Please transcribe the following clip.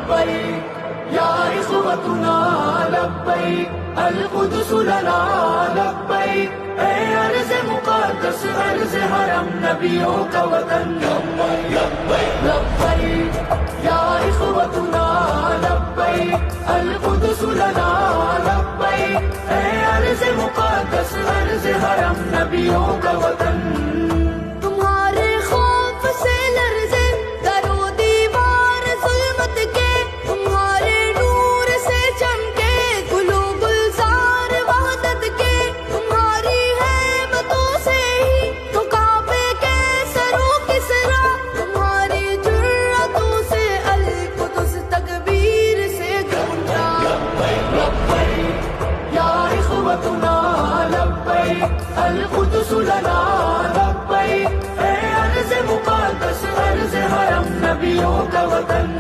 لبیک یا اخوتنا لبیک القدس لنا لبیک اے ارض مقدس ارض حرم نبیوں کا وطن لبیک لبیک یا اخوتنا لبیک القدس لنا لبیک اے ارض مقدس ارض حرم نبیوں کا وطن تمہارے خوف سے لرزے در و دیوار ظلمت کے تمہارے نور سے چمکے گل و گلزار وحدت کے تمہاری ہیبتوں سے ہی تو کعبے کے سرو کسرا تمہاری جرأتوں سے القدس تکبیر سے گونجا لبیک یا اخوتنا لبیک القدس لنا لبیک اے ارض مقدس ارض حرم نبیوں کا وطن